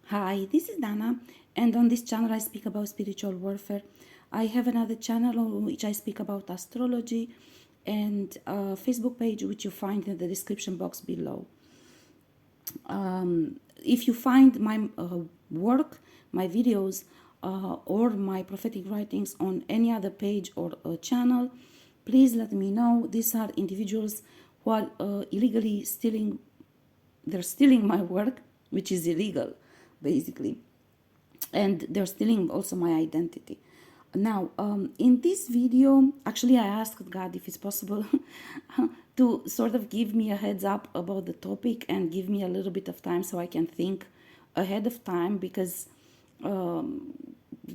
Hi, this is Dana, and on this channel I speak about spiritual warfare. I have another channel on which I speak about astrology, and a Facebook page which you find in the description box below. If you find my work, my videos, or my prophetic writings on any other page or channel, please let me know. These are individuals who are illegally stealing. They're stealing my work, which is illegal, basically, and they're stealing also my identity. Now, in this video, actually, I asked God if it's possible to sort of give me a heads up about the topic and give me a little bit of time so I can think ahead of time, because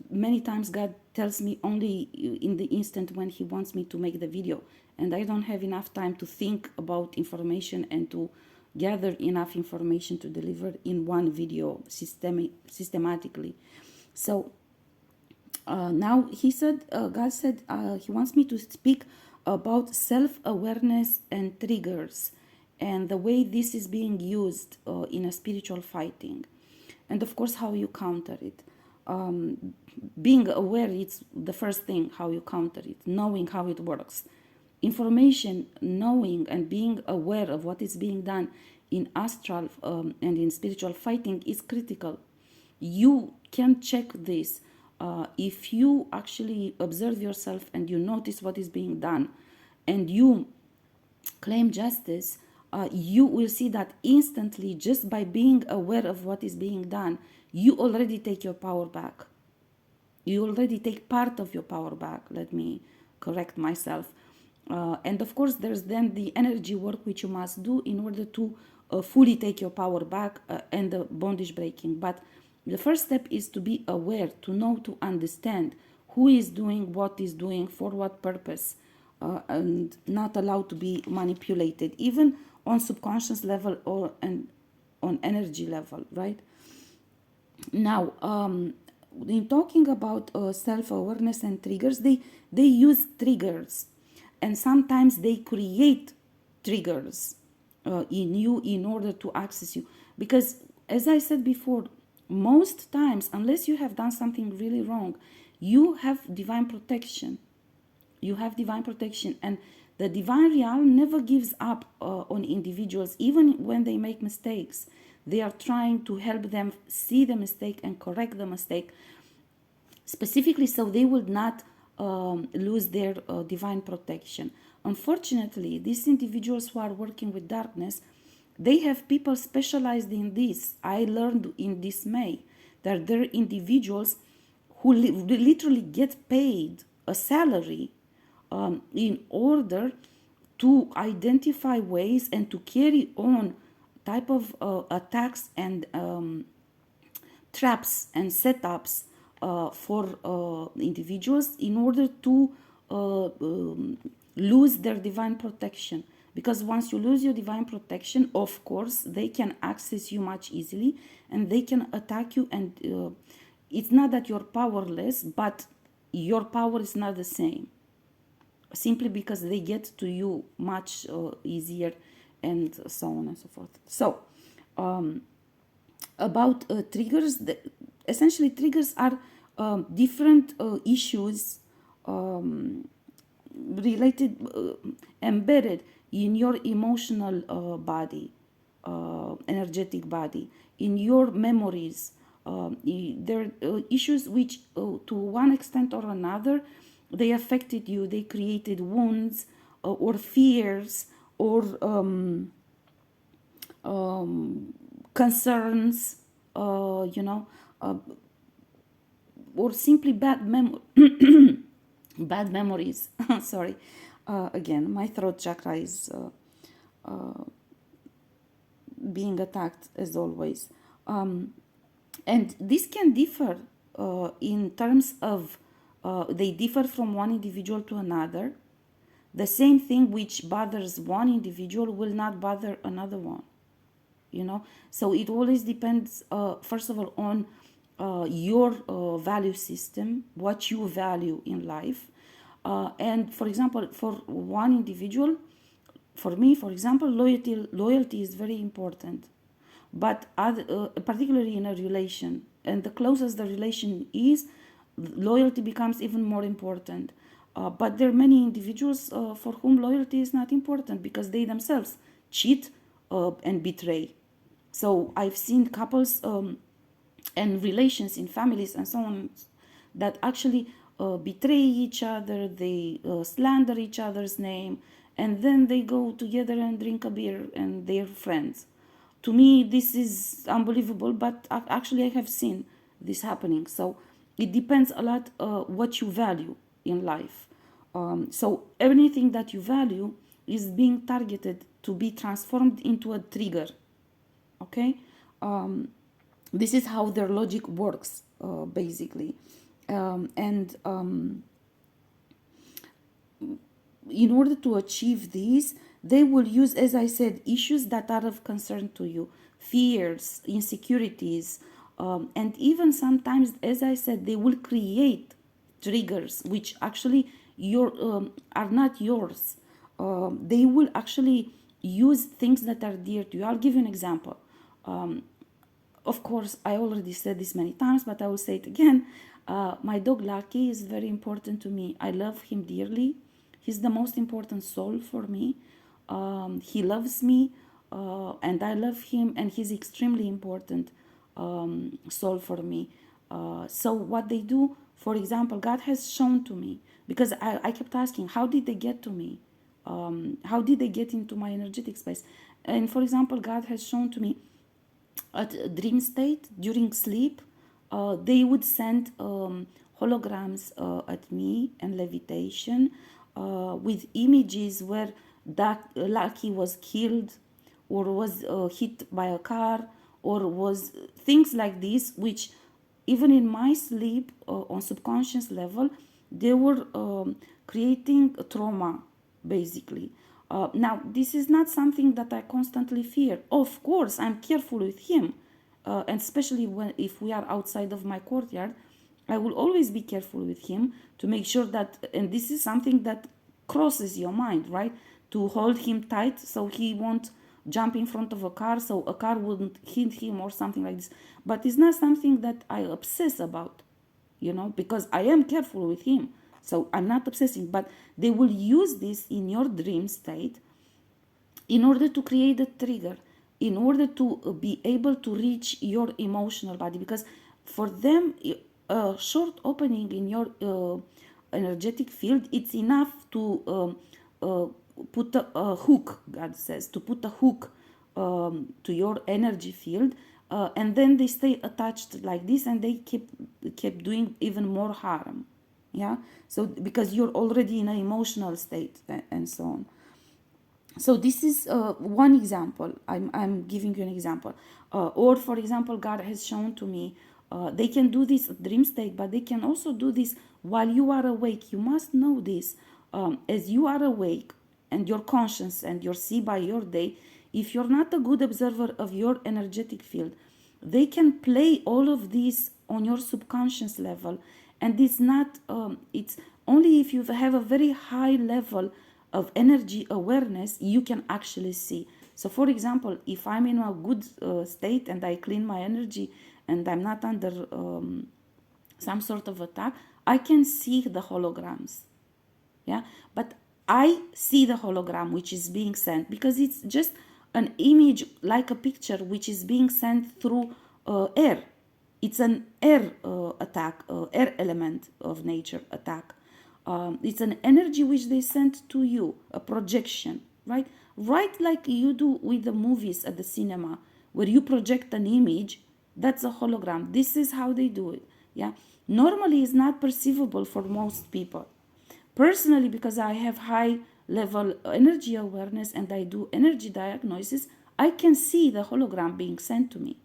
many times God tells me only in the instant when He wants me to make the video, and I don't have enough time to think about information and to gather enough information to deliver in one video systematically. So now God said He wants me to speak about self-awareness and triggers and the way this is being used in a spiritual fighting, and of course how you counter it. Being aware, it's the first thing, how you counter it, knowing how it works. Information, knowing and being aware of what is being done in astral and in spiritual fighting is critical. You can check this if you actually observe yourself and you notice what is being done and you claim justice. You will see that instantly, just by being aware of what is being done, you already take your power back. You already take part of your power back. Let me correct myself. And of course, there's then the energy work which you must do in order to fully take your power back and the bondage breaking. But the first step is to be aware, to know, to understand who is doing what is doing, for what purpose, and not allowed to be manipulated, even on subconscious level or and on energy level, right? Now, in talking about self-awareness and triggers, they use triggers, and sometimes they create triggers in you in order to access you. Because, as I said before, most times, unless you have done something really wrong, you have divine protection. You have divine protection, and the divine realm never gives up on individuals, even when they make mistakes. They are trying to help them see the mistake and correct the mistake, specifically so they would not lose their divine protection. Unfortunately, these individuals who are working with darkness, they have people specialized in this. I learned in dismay that there are individuals who literally get paid a salary in order to identify ways and to carry on type of attacks and traps and setups for individuals in order to lose their divine protection. Because once you lose your divine protection, of course, they can access you much easily and they can attack you. And it's not that you're powerless, but your power is not the same, simply because they get to you much easier, and so on and so forth. So, about triggers, essentially triggers are different issues related, embedded in your emotional body, energetic body, in your memories. There are issues which, to one extent or another, they affected you. They created wounds or fears or concerns, or simply bad memories. Sorry, again, my throat chakra is being attacked as always. And this can differ in terms of, they differ from one individual to another. The same thing which bothers one individual will not bother another one, So it always depends, first of all, on your value system, what you value in life. And for example, for one individual, for me, for example, loyalty is very important. but particularly in a relation. And the closer the relation is, loyalty becomes even more important. But there are many individuals for whom loyalty is not important because they themselves cheat and betray. So I've seen couples and relations in families and so on that actually betray each other, they slander each other's name, and then they go together and drink a beer and they're friends. To me, this is unbelievable, but actually, I have seen this happening. So it depends a lot what you value in life. So anything that you value is being targeted to be transformed into a trigger. Okay, this is how their logic works, basically, and in order to achieve these, they will use, as I said, issues that are of concern to you, fears, insecurities, and even sometimes, as I said, they will create triggers which actually are not yours. They will actually use things that are dear to you. I'll give you an example. Of course, I already said this many times, but I will say it again. My dog Lucky is very important to me. I love him dearly. He's the most important soul for me. He loves me, and I love him, and he's extremely important soul for me. So what they do, for example, God has shown to me, because I kept asking, how did they get to me? How did they get into my energetic space? And for example, God has shown to me at a dream state during sleep, they would send holograms at me and levitation with images where that Lucky was killed or was hit by a car or was things like this, which even in my sleep on subconscious level, they were creating a trauma, basically. Now, this is not something that I constantly fear. Of course, I'm careful with him, and especially if we are outside of my courtyard, I will always be careful with him to make sure that, and this is something that crosses your mind, right? To hold him tight so he won't jump in front of a car, so a car wouldn't hit him or something like this. But it's not something that I obsess about, because I am careful with him. So I'm not obsessing, but they will use this in your dream state in order to create a trigger, in order to be able to reach your emotional body. Because for them, a short opening in your energetic field, it's enough to put a hook, God says, to put a hook to your energy field, and then they stay attached like this, and they keep doing even more harm. Yeah, so because you're already in an emotional state and so on. So this is one example. I'm giving you an example. Or for example, God has shown to me they can do this dream state, but they can also do this while you are awake. You must know this. As you are awake and your conscience and your see by your day, if you're not a good observer of your energetic field, they can play all of this on your subconscious level. And it's not, it's only if you have a very high level of energy awareness, you can actually see. So for example, if I'm in a good state and I clean my energy and I'm not under some sort of attack, I can see the holograms. Yeah, but I see the hologram which is being sent because it's just an image, like a picture, which is being sent through air. It's an air attack, air element of nature attack. It's an energy which they send to you, a projection, right? Right, like you do with the movies at the cinema, where you project an image. That's a hologram. This is how they do it. Yeah, normally it's not perceivable for most people. Personally, because I have high level energy awareness and I do energy diagnosis, I can see the hologram being sent to me.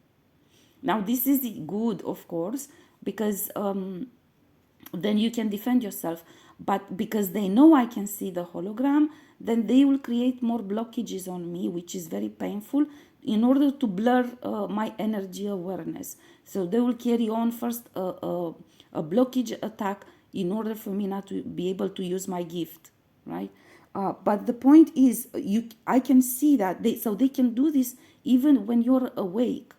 Now, this is good, of course, because then you can defend yourself. But because they know I can see the hologram, then they will create more blockages on me, which is very painful, in order to blur my energy awareness. So they will carry on first a blockage attack in order for me not to be able to use my gift, right? But the point is, I can see that so they can do this even when you're awake.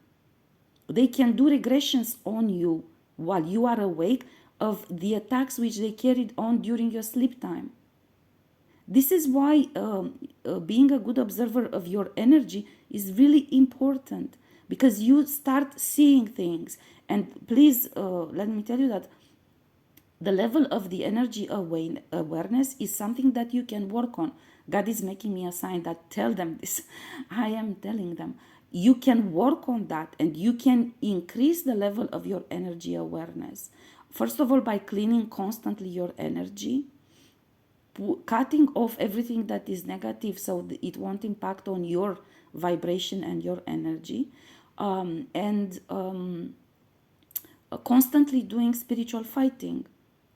They can do regressions on you while you are awake of the attacks which they carried on during your sleep time. This is why being a good observer of your energy is really important, because you start seeing things. And please, let me tell you that the level of the energy awareness is something that you can work on. God is making me a sign that tell them this. I am telling them. You can work on that, and you can increase the level of your energy awareness. First of all, by cleaning constantly your energy, cutting off everything that is negative so it won't impact on your vibration and your energy, and constantly doing spiritual fighting,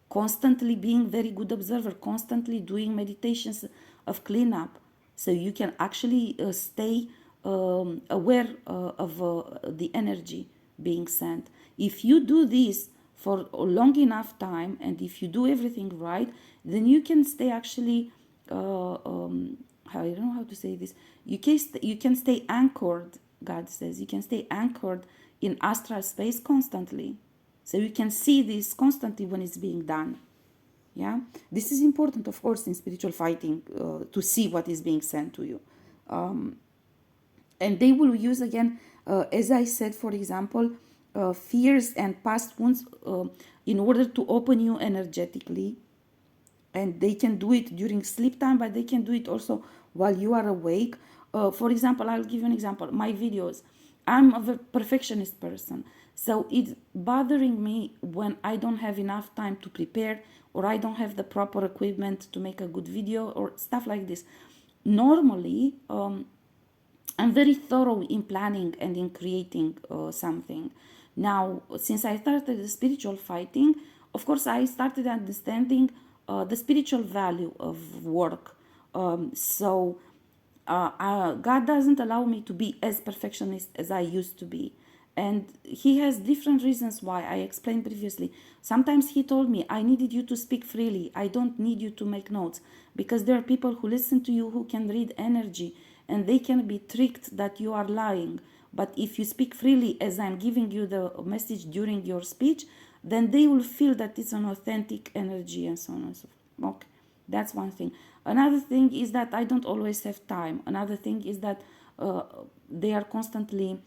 constantly being very good observer, constantly doing meditations of cleanup, so you can actually stay aware of the energy being sent. If you do this for a long enough time, and if you do everything right, then you can stay actually I don't know how to say this. You can stay anchored. God says you can stay anchored in astral space constantly, so you can see this constantly when it's being done. Yeah, this is important, of course, in spiritual fighting, to see what is being sent to you. And they will use again, as I said, for example, fears and past wounds, in order to open you energetically. And they can do it during sleep time, but they can do it also while you are awake. For example, I'll give you an example. My videos, I'm a perfectionist person, so it's bothering me when I don't have enough time to prepare, or I don't have the proper equipment to make a good video, or stuff like this. Normally, I'm very thorough in planning and in creating something. Now, since I started the spiritual fighting, of course, I started understanding the spiritual value of work. God doesn't allow me to be as perfectionist as I used to be. And he has different reasons why. I explained previously. Sometimes he told me, I needed you to speak freely. I don't need you to make notes, because there are people who listen to you who can read energy, and they can be tricked that you are lying. But if you speak freely, as I'm giving you the message during your speech, then they will feel that it's an authentic energy, and so on and so forth. Okay, that's one thing. Another thing is that I don't always have time. Another thing is that they are constantly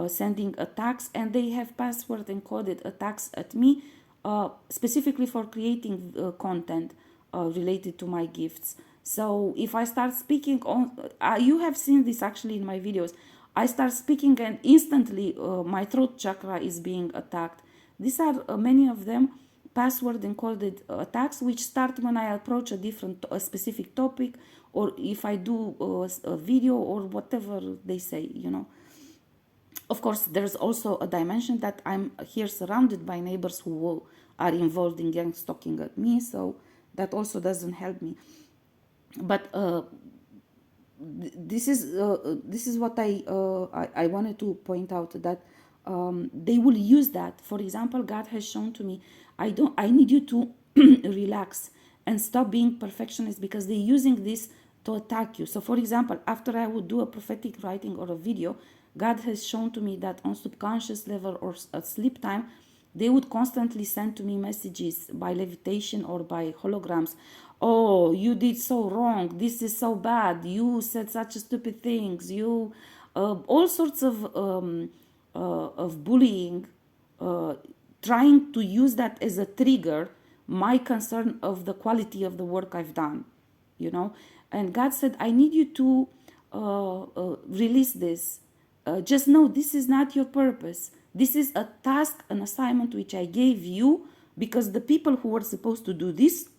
sending attacks, and they have password encoded attacks at me, specifically for creating content related to my gifts. So if I start speaking on, you have seen this actually in my videos, I start speaking and instantly my throat chakra is being attacked. These are many of them password encoded attacks, which start when I approach a specific topic, or if I do a video or whatever they say, you know. Of course, there's also a dimension that I'm here surrounded by neighbors who are involved in gang stalking at me, so that also doesn't help me. But this is what I wanted to point out, that they will use that. For example, God has shown to me, I need you to relax and stop being perfectionist, because they're using this to attack you. So for example, after I would do a prophetic writing or a video, God has shown to me that on subconscious level or at sleep time, they would constantly send to me messages by levitation or by holograms. Oh, you did so wrong. This is so bad. You said such stupid things. You, all sorts of bullying, trying to use that as a trigger, my concern of the quality of the work I've done, you know. And God said, I need you to release this. Just know this is not your purpose. This is a task, an assignment which I gave you, because the people who were supposed to do this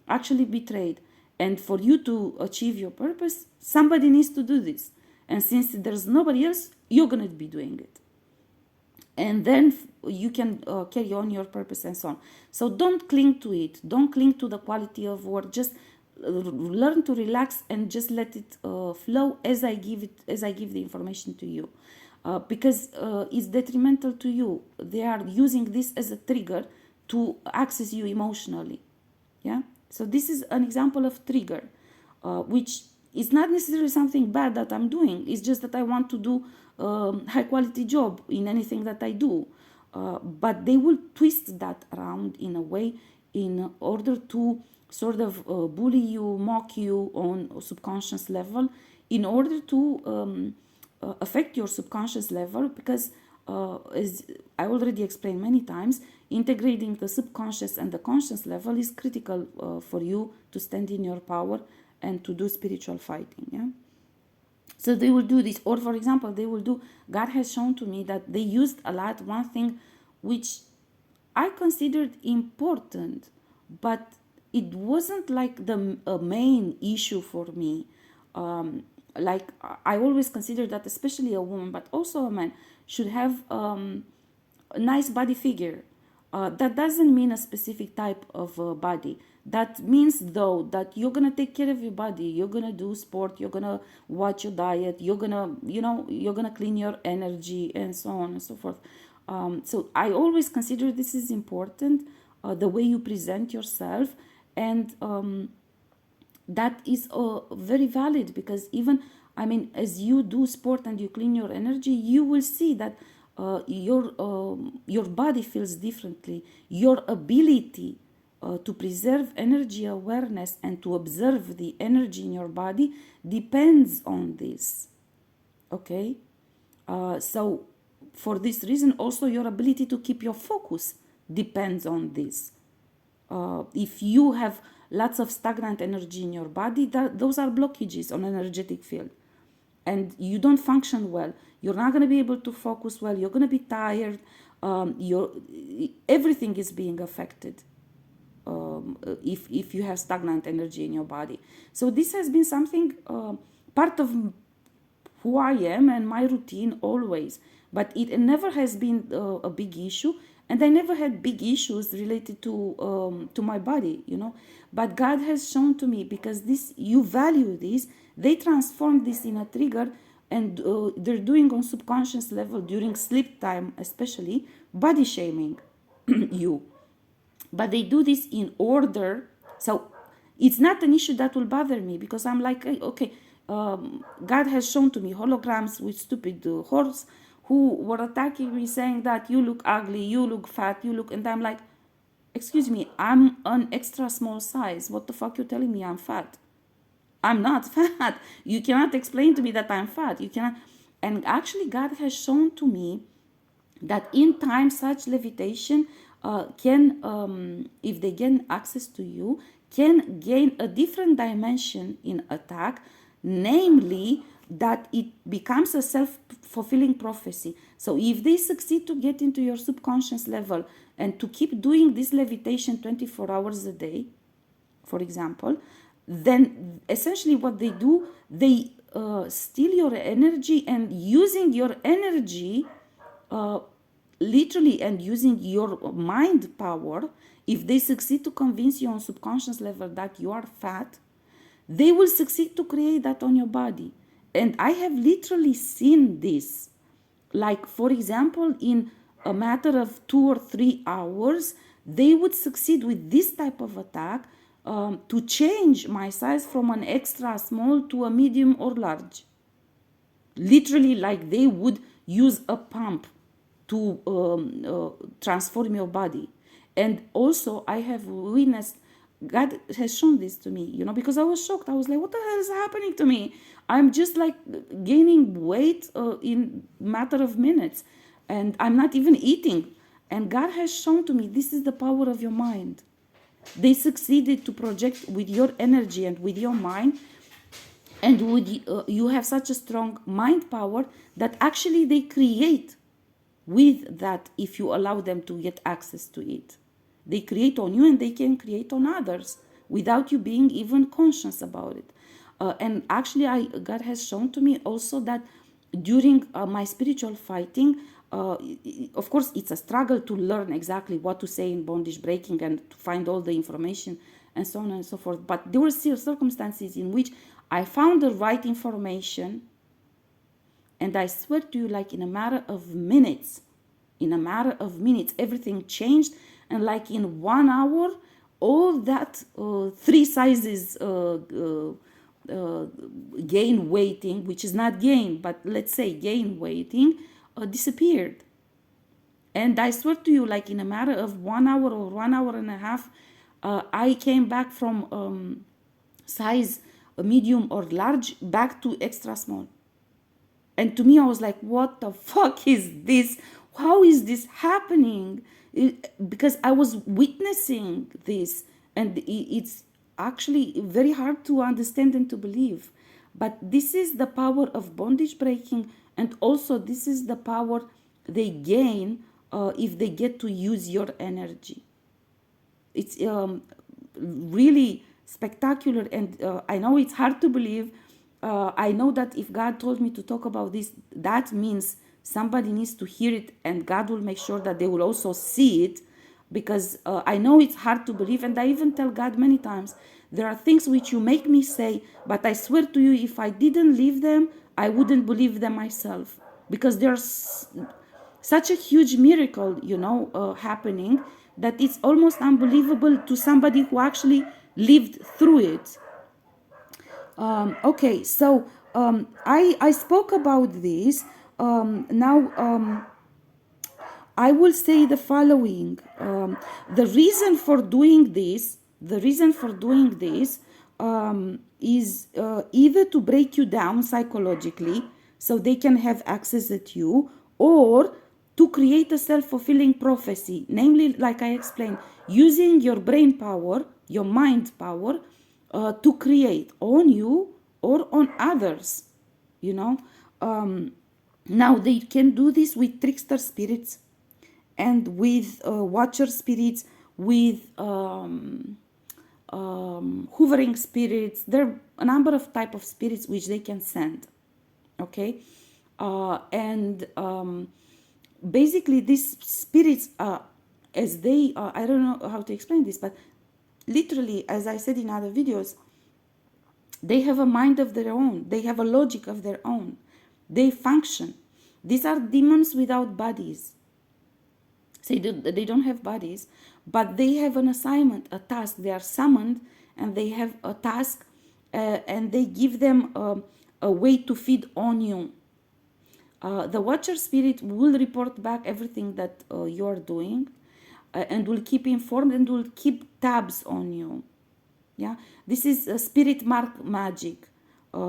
actually betrayed. And for you to achieve your purpose, somebody needs to do this. And since there's nobody else, you're going to be doing it. And then you can carry on your purpose and so on. So don't cling to it. Don't cling to the quality of work. Just learn to relax and just let it flow as I give the information to you, because it's detrimental to you. They are using this as a trigger to access you emotionally. Yeah. So this is an example of trigger, which it's not necessarily something bad that I'm doing. It's just that I want to do high quality job in anything that I do. But they will twist that around in a way in order to sort of bully you, mock you on a subconscious level, in order to affect your subconscious level, because as I already explained many times, integrating the subconscious and the conscious level is critical for you to stand in your power and to do spiritual fighting. Yeah. So they will do this, or for example, they will do. God has shown to me that they used a lot one thing which I considered important, but it wasn't like the main issue for me. Like I always consider that, especially a woman, but also a man, should have a nice body figure. That doesn't mean a specific type of body. That means, though, that you're gonna take care of your body. You're gonna do sport. You're gonna watch your diet. You're gonna, you're gonna clean your energy and so on and so forth. So I always consider this is important, the way you present yourself, and that is very valid, because even, I mean, as you do sport and you clean your energy, you will see that your body feels differently. Your ability to preserve energy awareness and to observe the energy in your body depends on this. Okay, so for this reason, also your ability to keep your focus depends on this. If you have lots of stagnant energy in your body, those are blockages on energetic field, and you don't function well. You're not going to be able to focus well. You're going to be tired. Everything is being affected if you have stagnant energy in your body. So this has been something part of who I am and my routine always, but it never has been a big issue, and I never had big issues related to my body, But God has shown to me, because you value this, they transform this in a trigger, and they're doing on subconscious level during sleep time, especially body shaming you. But they do this in order, so it's not an issue that will bother me, because I'm like, okay, God has shown to me holograms with stupid horse who were attacking me, saying that you look ugly, you look fat, and I'm like, excuse me, I'm an extra small size. What the fuck you're telling me I'm fat? I'm not fat. You cannot explain to me that I'm fat. You cannot. And actually, God has shown to me that in time, such levitation can, if they gain access to you, can gain a different dimension in attack, namely that it becomes a self-fulfilling prophecy. So if they succeed to get into your subconscious level and to keep doing this levitation 24 hours a day, for example, then essentially what they do, they steal your energy, and using your energy, literally, and using your mind power, if they succeed to convince you on subconscious level that you are fat, they will succeed to create that on your body. And I have literally seen this. Like, for example, in a matter of 2 or 3 hours, they would succeed with this type of attack to change my size from an extra small to a medium or large. Literally, like they would use a pump to transform your body. And also, I have witnessed, God has shown this to me, because I was shocked. I was like, what the hell is happening to me? I'm just like gaining weight in matter of minutes, and I'm not even eating. And God has shown to me, this is the power of your mind. They succeeded to project with your energy and with your mind, and you have such a strong mind power that actually they create with that, if you allow them to get access to it. They create on you, and they can create on others without you being even conscious about it. And actually, God has shown to me also that during my spiritual fighting, of course, it's a struggle to learn exactly what to say in bondage breaking and to find all the information and so on and so forth. But there were still circumstances in which I found the right information, and I swear to you, like in a matter of minutes, everything changed. And like in 1 hour, all that 3 sizes gain weighting, which is not gain, but let's say gain weighting, disappeared. And I swear to you, like in a matter of 1 hour or 1 hour and a half, I came back from size medium or large back to extra small. And to me, I was like, what the fuck is this? How is this happening? Because I was witnessing this, and it's actually very hard to understand and to believe. But this is the power of bondage breaking, and also this is the power they gain if they get to use your energy. It's really spectacular, and I know it's hard to believe. I know that if God told me to talk about this, that means somebody needs to hear it, and God will make sure that they will also see it, because I know it's hard to believe. And I even tell God many times, there are things which you make me say, but I swear to you, if I didn't live them, I wouldn't believe them myself, because there's such a huge miracle, happening, that it's almost unbelievable to somebody who actually lived through it. Okay, so I spoke about this. Now I will say the following: the reason for doing this, is either to break you down psychologically, so they can have access at you, or to create a self-fulfilling prophecy, namely, like I explained, using your brain power, your mind power, to create on you or on others, you know. Now they can do this with trickster spirits and with watcher spirits, with hoovering spirits. There are a number of type of spirits which they can send. Okay, and basically these spirits, as they I don't know how to explain this, but literally, as I said in other videos, they have a mind of their own, they have a logic of their own, they function. These are demons without bodies. So they don't have bodies, but they have an assignment, a task. They are summoned, and they have a task, and they give them a way to feed on you. The watcher spirit will report back everything that you are doing, and will keep informed and will keep tabs on you. Yeah, this is spirit mark magic,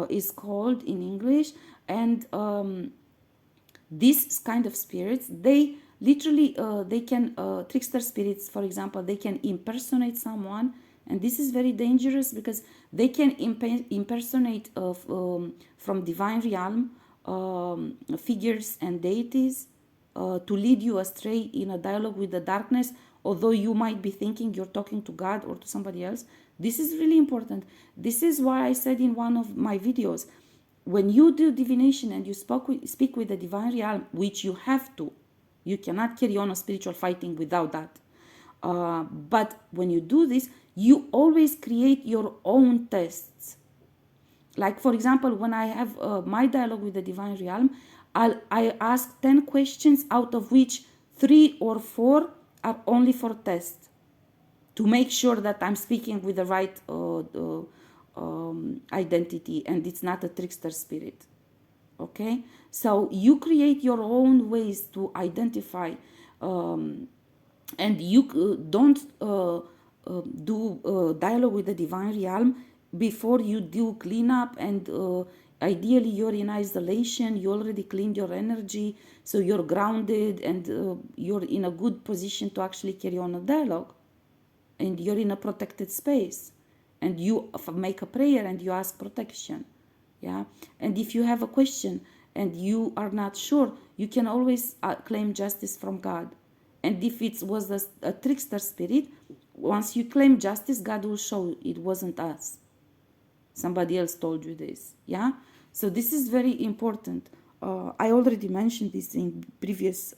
is called in English, and these kind of spirits, they literally they can trickster spirits, for example, they can impersonate someone, and this is very dangerous because they can impersonate from divine realm figures and deities, to lead you astray in a dialogue with the darkness, although you might be thinking you're talking to God or to somebody else. This is really important. This is why I said in one of my videos, when you do divination and you speak with the divine realm, which you have to, you cannot carry on a spiritual fighting without that. But when you do this, you always create your own tests. Like, for example, when I have my dialogue with the divine realm, I ask 10 questions, out of which 3 or 4 are only for test, to make sure that I'm speaking with the right identity and it's not a trickster spirit. Okay, so you create your own ways to identify, and you don't do dialogue with the divine realm before you do cleanup, and ideally you're in isolation, you already cleaned your energy, so you're grounded, and you're in a good position to actually carry on a dialogue, and you're in a protected space, and you make a prayer and you ask protection. Yeah, and if you have a question and you are not sure, you can always claim justice from God. And if it was a trickster spirit, once you claim justice, God will show it wasn't us, somebody else told you this. Yeah, so this is very important. I already mentioned this in previous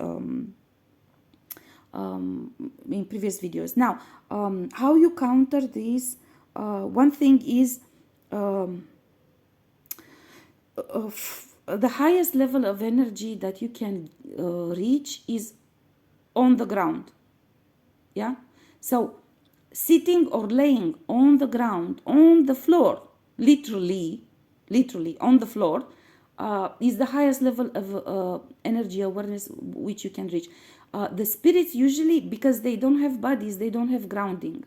videos. Now, how you counter this? One thing is, the highest level of energy that you can reach is on the ground. Yeah, so sitting or laying on the ground, on the floor, literally, on the floor, is the highest level of energy awareness which you can reach. The spirits usually, because they don't have bodies, they don't have grounding.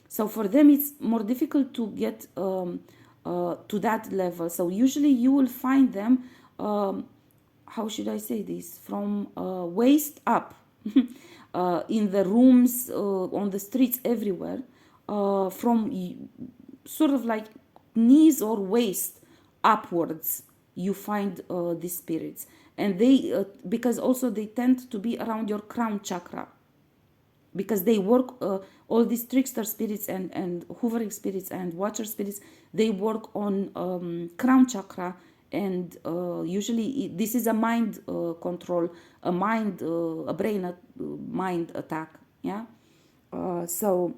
So for them, it's more difficult to get to that level. So usually you will find them, how should I say this, from waist up, in the rooms, on the streets, everywhere, from sort of like knees or waist upwards. You find these spirits, and they because also they tend to be around your crown chakra, because they work, all these trickster spirits and hoovering spirits and watcher spirits, they work on crown chakra. And usually this is a mind control, a mind, a brain, mind attack. Yeah. So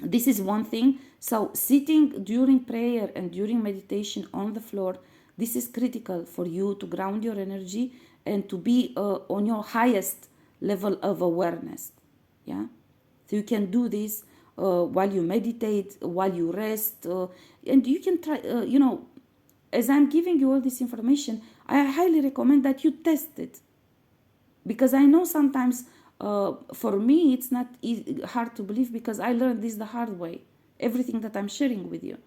this is one thing. So sitting during prayer and during meditation on the floor, this is critical for you to ground your energy and to be on your highest level of awareness. Yeah. So you can do this while you meditate, while you rest, and you can try, as I'm giving you all this information, I highly recommend that you test it. Because I know sometimes for me it's not hard to believe, because I learned this the hard way, everything that I'm sharing with you.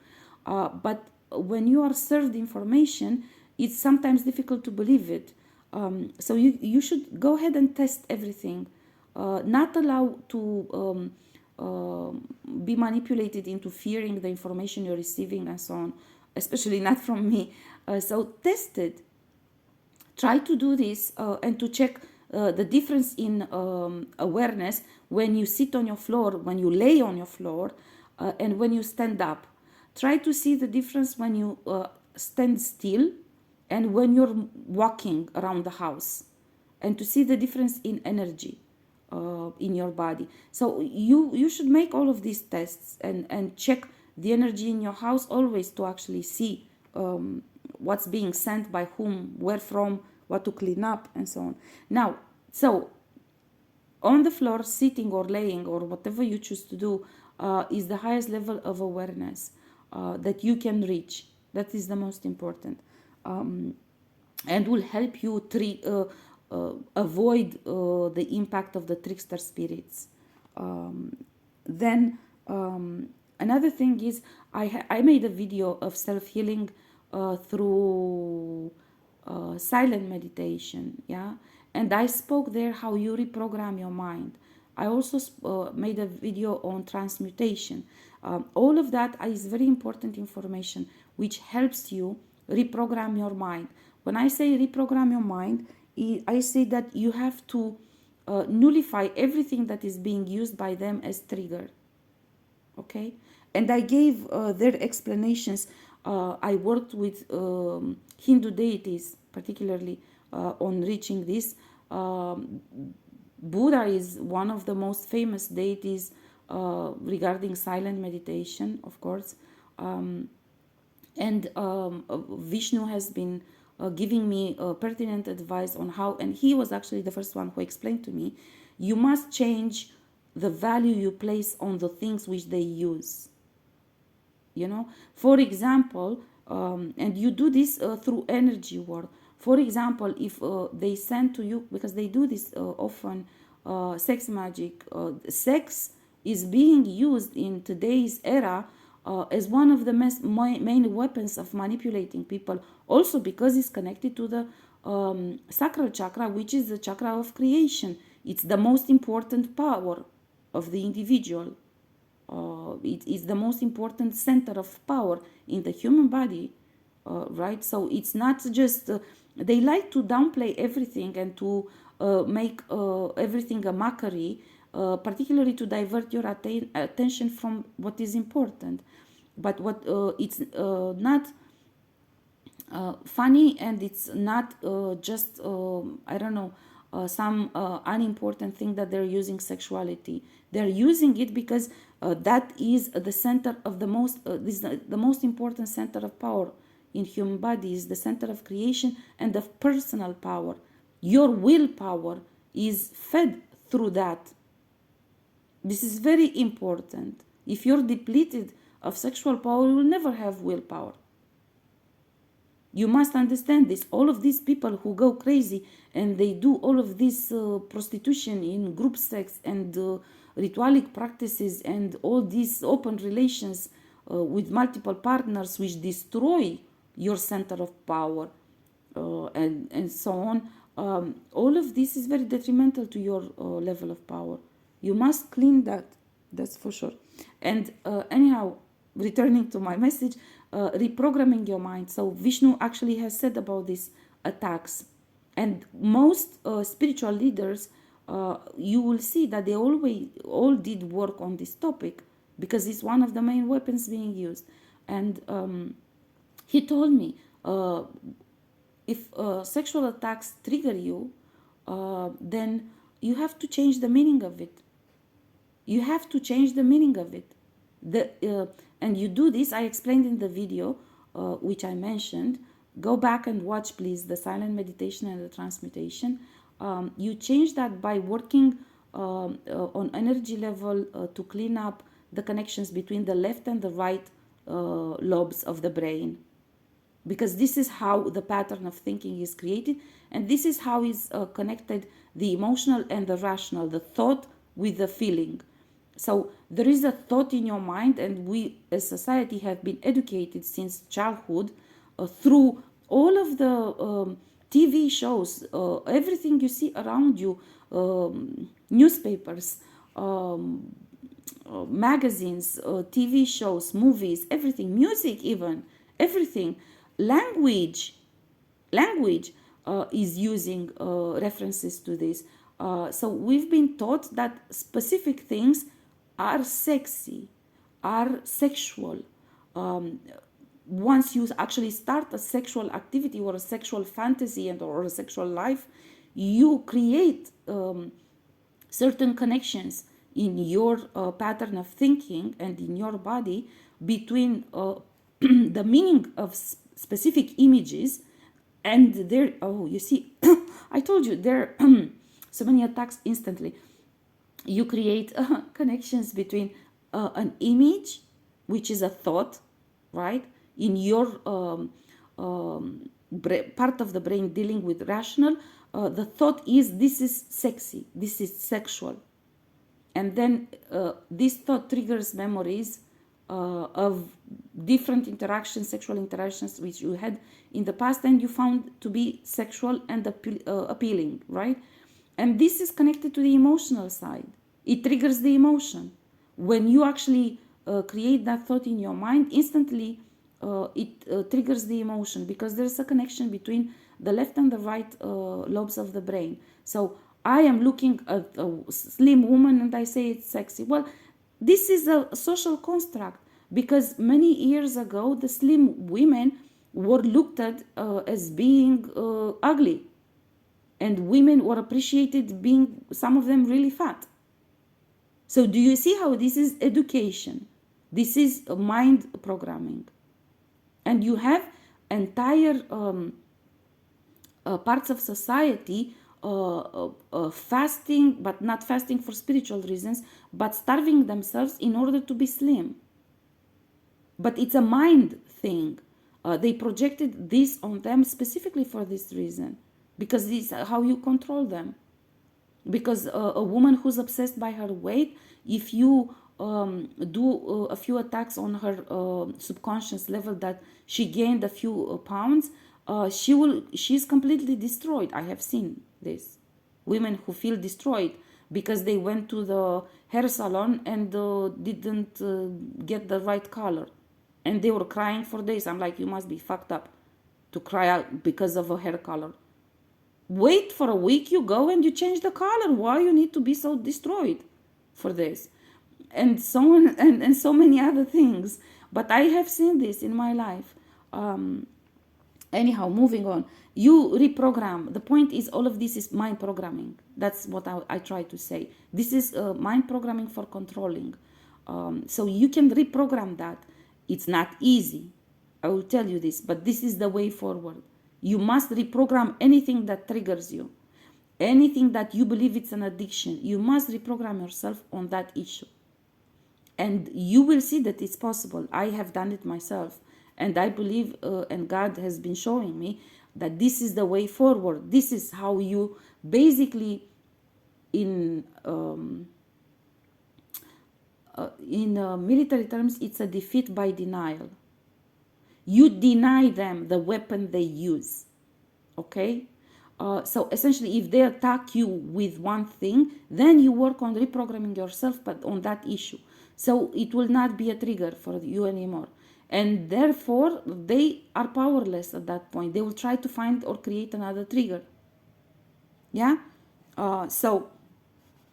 But when you are served information, it's sometimes difficult to believe it. So you should go ahead and test everything. Not allow to be manipulated into fearing the information you're receiving and so on, especially not from me. So test it. Try to do this and to check the difference in awareness when you sit on your floor, when you lay on your floor, and when you stand up. Try to see the difference when you stand still and when you're walking around the house, and to see the difference in energy in your body. So you should make all of these tests and check the energy in your house always, to actually see what's being sent by whom, where from, what to clean up, and so on. Now, so on the floor, sitting or laying or whatever you choose to do, is the highest level of awareness that you can reach. That is the most important, and will help you avoid the impact of the trickster spirits. Then another thing is, I made a video of self-healing through silent meditation. Yeah. And I spoke there how you reprogram your mind. I also made a video on transmutation. All of that is very important information which helps you reprogram your mind. When I say reprogram your mind, I say that you have to nullify everything that is being used by them as trigger. Okay? And I gave their explanations. I worked with Hindu deities, particularly on reaching this. Buddha is one of the most famous deities regarding silent meditation, of course. And Vishnu has been giving me pertinent advice on how, and he was actually the first one who explained to me, you must change the value you place on the things which they use. For example, and you do this through energy work. For example, if they send to you, because they do this often, sex magic, sex is being used in today's era as one of the main weapons of manipulating people, also because it's connected to the sacral chakra, which is the chakra of creation. It's the most important power of the individual. It is the most important center of power in the human body, right? So it's not just, they like to downplay everything and to make everything a mockery, particularly to divert your attention from what is important. But what it's not funny, and it's not just, I don't know, some unimportant thing that they're using sexuality. They're using it because that is the center of the most, this is the most important center of power in human bodies, the center of creation and of personal power. Your willpower is fed through that. This is very important. If you're depleted of sexual power, you will never have willpower. You must understand this. All of these people who go crazy and they do all of this prostitution in group sex and ritualic practices and all these open relations with multiple partners, which destroy your center of power and so on. All of this is very detrimental to your level of power. You must clean that. That's for sure. And anyhow, returning to my message, reprogramming your mind. So Vishnu actually has said about these attacks, and most spiritual leaders, you will see that they all did work on this topic, because it's one of the main weapons being used. And he told me, if sexual attacks trigger you, then you have to change the meaning of it. You have to change the meaning of it. And you do this, I explained in the video, which I mentioned. Go back and watch, please, the silent meditation and the transmutation. You change that by working on energy level to clean up the connections between the left and the right lobes of the brain. Because this is how the pattern of thinking is created, and this is how is connected the emotional and the rational, the thought with the feeling. So there is a thought in your mind, and we as society have been educated since childhood through all of the TV shows, everything you see around you, newspapers, magazines, TV shows, movies, everything, music even, everything. Language is using references to this. So we've been taught that specific things are sexy, are sexual. Once you actually start a sexual activity or a sexual fantasy or a sexual life, you create certain connections in your pattern of thinking and in your body between the meaning of specific images and there. Oh, you see, I told you there are so many attacks instantly. You create connections between an image, which is a thought, right, in your part of the brain dealing with rational. The thought is, this is sexy, this is sexual, and then this thought triggers memories of different interactions, sexual interactions which you had in the past and you found to be sexual and appealing, right? And this is connected to the emotional side. It triggers the emotion. When you actually create that thought in your mind, instantly it triggers the emotion, because there's a connection between the left and the right lobes of the brain. So I am looking at a slim woman and I say it's sexy. Well, this is a social construct, because many years ago the slim women were looked at as being ugly, and women were appreciated being, some of them, really fat. So do you see how this is education? This is mind programming. And you have entire parts of society fasting, but not fasting for spiritual reasons, but starving themselves in order to be slim. But it's a mind thing. They projected this on them specifically for this reason, because this is how you control them. Because a woman who's obsessed by her weight, if you do a few attacks on her subconscious level that she gained a few pounds, she's completely destroyed. I have seen this. Women who feel destroyed because they went to the hair salon and didn't get the right color, and they were crying for days. I'm like, you must be fucked up to cry out because of a hair color. Wait for a week, you go and you change the color. Why you need to be so destroyed for this? And so on, and so many other things. But I have seen this in my life. Anyhow, moving on. You reprogram. The point is, all of this is mind programming. That's what I try to say. This is mind programming for controlling. So you can reprogram that. It's not easy, I will tell you this, but this is the way forward. You must reprogram anything that triggers you. Anything that you believe it's an addiction, you must reprogram yourself on that issue. And you will see that it's possible. I have done it myself. And I believe, and God has been showing me, that this is the way forward. This is how you basically, in military terms, it's a defeat by denial. You deny them the weapon they use. Okay? So essentially, if they attack you with one thing, then you work on reprogramming yourself, but on that issue. So it will not be a trigger for you anymore. And therefore, they are powerless at that point. They will try to find or create another trigger. Yeah? So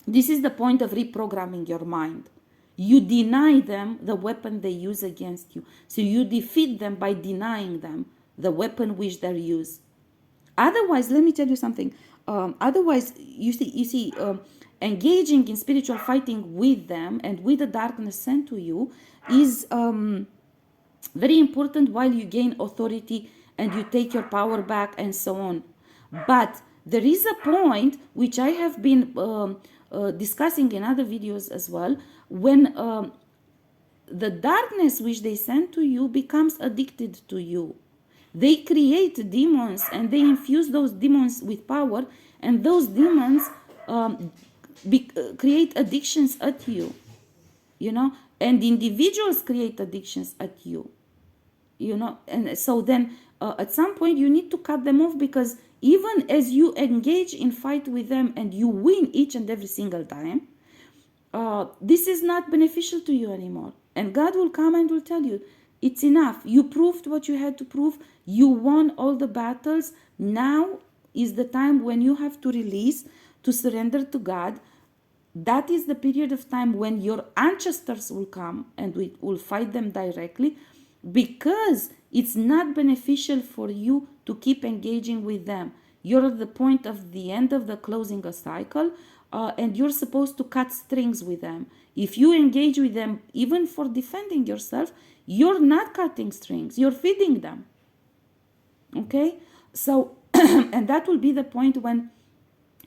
this is the point of reprogramming your mind. You deny them the weapon they use against you. So you defeat them by denying them the weapon which they use. Otherwise, let me tell you something. Otherwise, you see, engaging in spiritual fighting with them and with the darkness sent to you is very important while you gain authority and you take your power back and so on. But there is a point which I have been discussing in other videos as well, when the darkness which they send to you becomes addicted to you. They create demons and they infuse those demons with power, and those demons create addictions at you, and individuals create addictions at you, and so then at some point you need to cut them off, because even as you engage in fight with them and you win each and every single time, this is not beneficial to you anymore. And God will come and will tell you, it's enough. You proved what you had to prove. You won all the battles. Now is the time when you have to release, to surrender to God. That is the period of time when your ancestors will come and we will fight them directly, because it's not beneficial for you to keep engaging with them. You're at the point of the end of the closing a cycle, and you're supposed to cut strings with them. If you engage with them even for defending yourself, you're not cutting strings, you're feeding them. Okay? So, and that will be the point when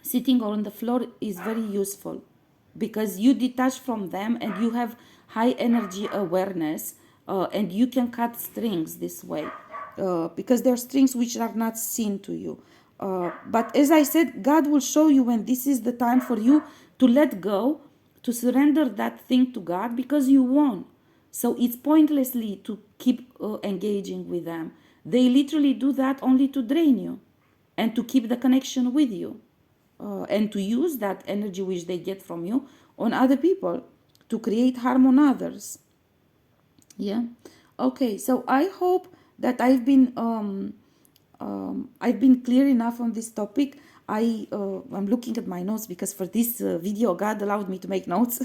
sitting on the floor is very useful, because you detach from them and you have high energy awareness, and you can cut strings this way, because there are strings which are not seen to you. But as I said, God will show you when this is the time for you to let go, to surrender that thing to God, because you won. So it's pointlessly to keep engaging with them. They literally do that only to drain you and to keep the connection with you, and to use that energy which they get from you on other people to create harm on others. Yeah. Okay. So I hope that I've been clear enough on this topic. I'm looking at my notes, because for this video God allowed me to make notes.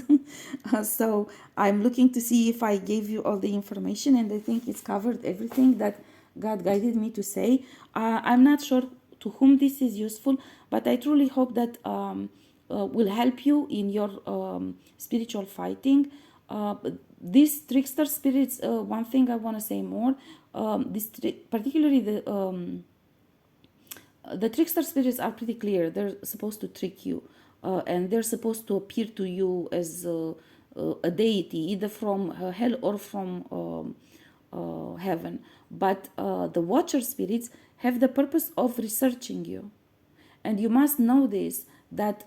So I'm looking to see if I gave you all the information, and I think it's covered everything that God guided me to say. I'm not sure to whom this is useful, but I truly hope that will help you in your spiritual fighting. These trickster spirits, one thing I want to say more, particularly the trickster spirits are pretty clear. They're supposed to trick you, and they're supposed to appear to you as a deity, either from hell or from heaven. But the watcher spirits have the purpose of researching you. And you must know this, that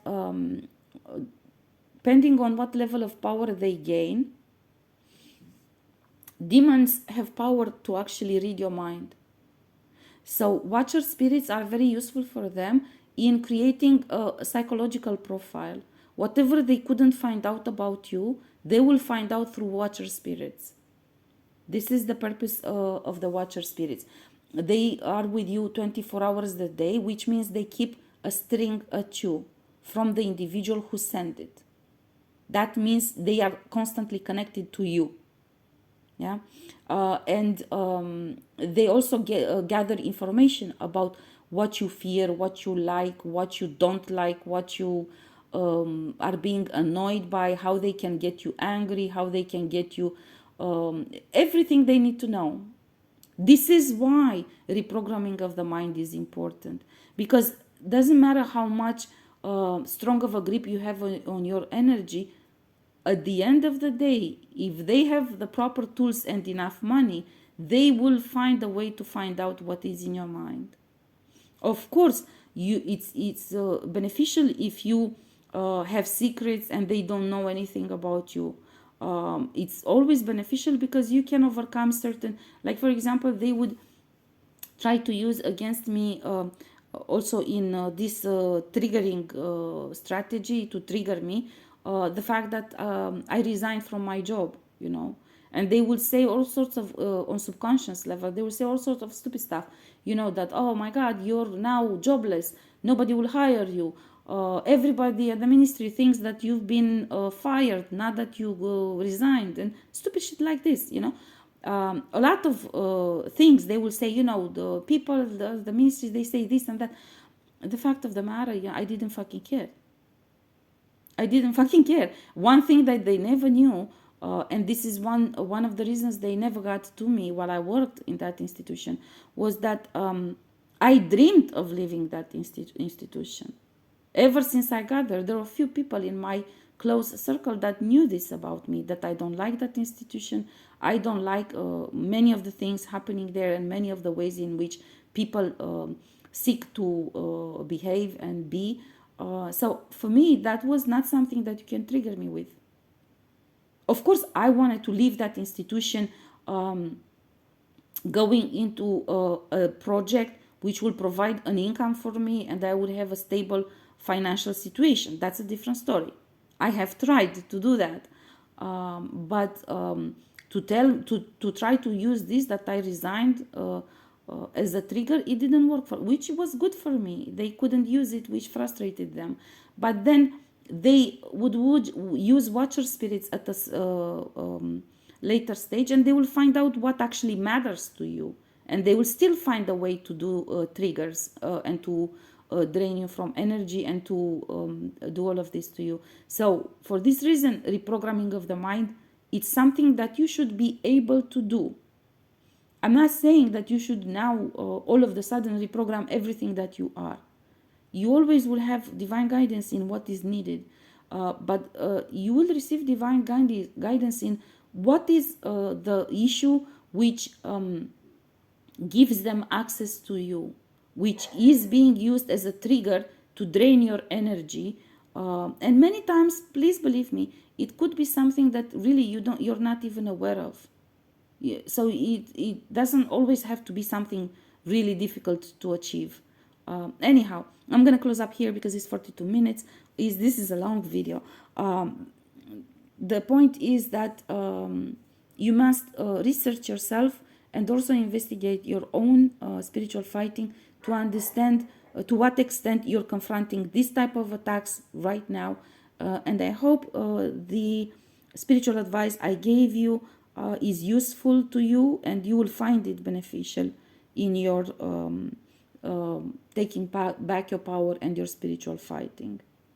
depending on what level of power they gain, demons have power to actually read your mind. So watcher spirits are very useful for them in creating a psychological profile. Whatever they couldn't find out about you, they will find out through watcher spirits. This is the purpose of the watcher spirits. They are with you 24 hours a day, which means they keep a string at you from the individual who sent it. That means they are constantly connected to you. Yeah, and they also gather information about what you fear, what you like, what you don't like, what you are being annoyed by, how they can get you angry, how they can get you everything they need to know. This is why reprogramming of the mind is important, because doesn't matter how much strong of a grip you have on your energy, at the end of the day, if they have the proper tools and enough money, they will find a way to find out what is in your mind. Of course, it's beneficial if you have secrets and they don't know anything about you. It's always beneficial because you can overcome certain, like for example, they would try to use against me also in this triggering strategy to trigger me, the fact that I resigned from my job, you know. And they will say all sorts of, on subconscious level, they will say all sorts of stupid stuff, you know, that, oh my God, you're now jobless, nobody will hire you. Everybody at the ministry thinks that you've been fired, not that you resigned, and stupid shit like this, you know. A lot of things they will say, you know, the people, the ministries, they say this and that. The fact of the matter, yeah, I didn't fucking care. I didn't fucking care. One thing that they never knew, and this is one of the reasons they never got to me while I worked in that institution, was that I dreamed of leaving that institution. Ever since I got there were a few people in my close circle that knew this about me, that I don't like that institution. I don't like many of the things happening there and many of the ways in which people seek to behave and be. So for me, that was not something that you can trigger me with. Of course, I wanted to leave that institution going into a project which will provide an income for me and I would have a stable financial situation. That's a different story. I have tried to do that. But to try to use this, that I resigned as a trigger, it didn't work, which was good for me. They couldn't use it, which frustrated them. But then they would use watcher spirits at a later stage, and they will find out what actually matters to you, and they will still find a way to do triggers and to drain you from energy and to do all of this to you. So for this reason, reprogramming of the mind, it's something that you should be able to do. I'm not saying that you should now all of a sudden reprogram everything that you are. You always will have divine guidance in what is needed, but you will receive divine guidance in what is the issue which gives them access to you, which is being used as a trigger to drain your energy. And many times, please believe me, it could be something that really you're not even aware of. Yeah, so it doesn't always have to be something really difficult to achieve. Anyhow, I'm gonna close up here because it's 42 minutes. This is a long video. The point is that you must research yourself and also investigate your own spiritual fighting to understand to what extent you're confronting this type of attacks right now. And I hope the spiritual advice I gave you is useful to you, and you will find it beneficial in your taking back your power and your spiritual fighting.